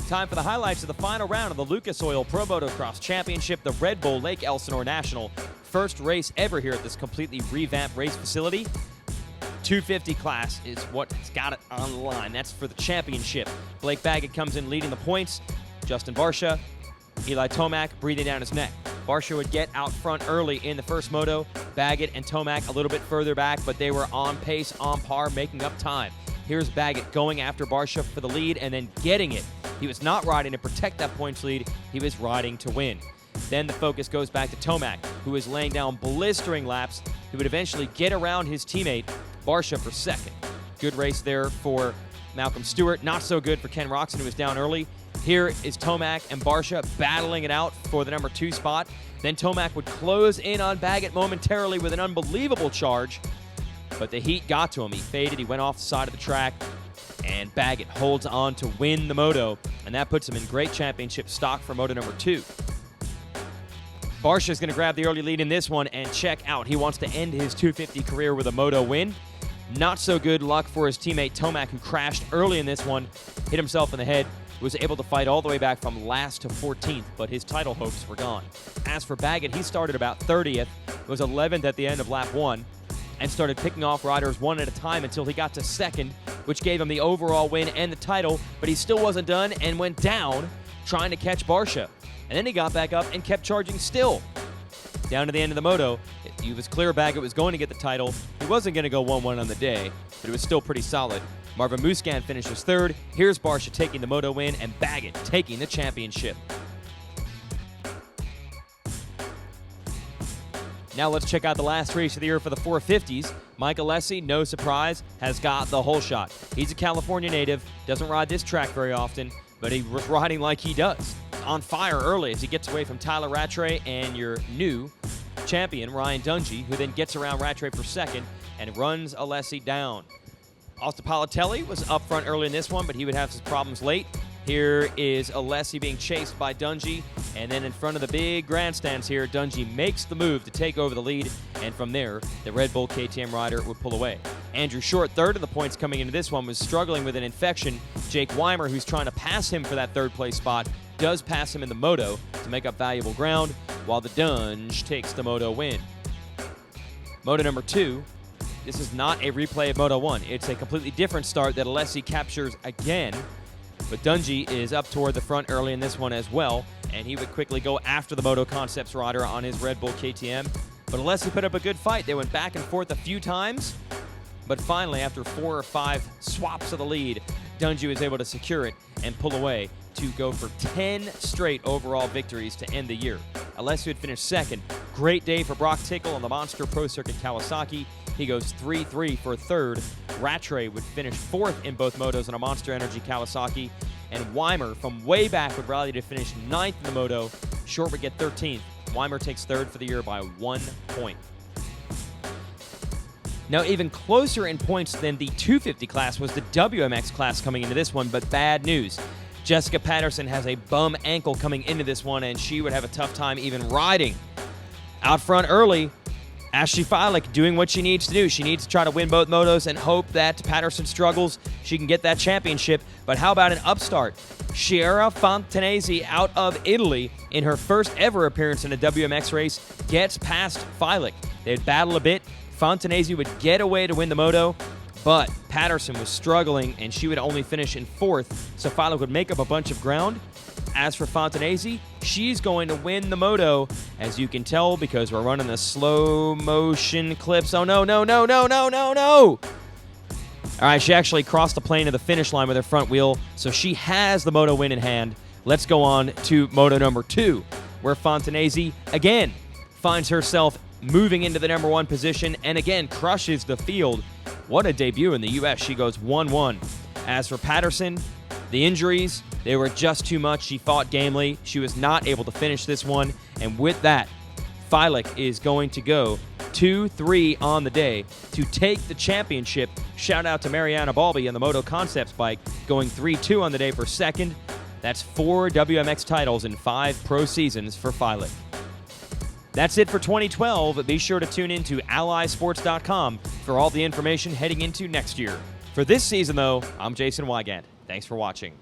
Time for the highlights of the final round of the Lucas Oil Pro Motocross Championship, the Red Bull Lake Elsinore National. First race ever here at this completely revamped race facility. 250 class is what has got it on the line. That's for the championship. Blake Baggett comes in leading the points. Justin Barcia, Eli Tomac breathing down his neck. Barcia would get out front early in the first moto. Baggett and Tomac a little bit further back, but they were on pace, on par, making up time. Here's Baggett going after Barcia for the lead and then getting it. He was not riding to protect that points lead. He was riding to win. Then the focus goes back to Tomac, who is laying down blistering laps. He would eventually get around his teammate, Barcia, for second. Good race there for Malcolm Stewart. Not so good for Ken Roxon, who was down early. Here is Tomac and Barcia battling it out for the number 2 spot. Then Tomac would close in on Baggett momentarily with an unbelievable charge, but the heat got to him. He faded, he went off the side of the track, and Baggett holds on to win the moto, and that puts him in great championship stock for moto number 2. Barcia is going to grab the early lead in this one and check out. He wants to end his 250 career with a moto win. Not so good luck for his teammate Tomac, who crashed early in this one, hit himself in the head, was able to fight all the way back from last to 14th, but his title hopes were gone. As for Baggett, he started about 30th, was 11th at the end of lap 1, and started picking off riders one at a time until he got to second, which gave him the overall win and the title, but he still wasn't done and went down trying to catch Barcia. And then he got back up and kept charging still. Down to the end of the moto, it was clear Baggett was going to get the title. He wasn't going to go 1-1 on the day, but it was still pretty solid. Marvin Muscan finishes third. Here's Barcia taking the moto win and Baggett taking the championship. Now let's check out the last race of the year for the 450s. Mike Alessi, no surprise, has got the whole shot. He's a California native, doesn't ride this track very often, but he was riding like he does. On fire early as he gets away from Tyler Rattray and your new champion, Ryan Dungey, who then gets around Rattray for second and runs Alessi down. Austin Politelli was up front early in this one, but he would have his problems late. Here is Alessi being chased by Dungey, and then in front of the big grandstands here, Dungey makes the move to take over the lead, and from there, the Red Bull KTM rider would pull away. Andrew Short, third of the points coming into this one, was struggling with an infection. Jake Weimer, who's trying to pass him for that third-place spot, does pass him in the moto to make up valuable ground, while the Dunge takes the moto win. Moto number 2. This is not a replay of Moto 1. It's a completely different start that Alessi captures again. But Dungey is up toward the front early in this one as well, and he would quickly go after the Moto Concepts rider on his Red Bull KTM. But Alessi put up a good fight. They went back and forth a few times, but finally, after 4 or 5 swaps of the lead, Dungey was able to secure it and pull away to go for 10 straight overall victories to end the year. Alessi would finish second. Great day for Brock Tickle on the Monster Pro Circuit Kawasaki. He goes 3-3 for third. Rattray would finish fourth in both motos on a Monster Energy Kawasaki. And Weimer from way back would rally to finish 9th in the moto. Short would get 13th. Weimer takes third for the year by 1 point. Now, even closer in points than the 250 class was the WMX class coming into this one, but bad news. Jessica Patterson has a bum ankle coming into this one, and she would have a tough time even riding. Out front early, Ashley Fiolek doing what she needs to do. She needs to try to win both motos and hope that Patterson struggles, she can get that championship. But how about an upstart? Chiara Fontanesi out of Italy in her first ever appearance in a WMX race gets past Fiolek. They'd battle a bit. Fontanesi would get away to win the moto, but Patterson was struggling and she would only finish in 4th, so Fiolek would make up a bunch of ground. As for Fontanesi, she's going to win the moto, as you can tell because we're running the slow motion clips. Oh, no, no, no, no, no, no, no! All right, she actually crossed the plane of the finish line with her front wheel, so she has the moto win in hand. Let's go on to moto number 2, where Fontanesi, again, finds herself moving into the number 1 position and again crushes the field. What a debut in the U.S. She goes 1-1. As for Patterson, the injuries, they were just too much. She fought gamely. She was not able to finish this one. And with that, Fiolek is going to go 2-3 on the day to take the championship. Shout out to Mariana Balbi on the Moto Concepts bike, going 3-2 on the day for second. That's 4 WMX titles in 5 pro seasons for Fiolek. That's it for 2012. Be sure to tune in to allysports.com for all the information heading into next year. For this season, though, I'm Jason Wygant. Thanks for watching.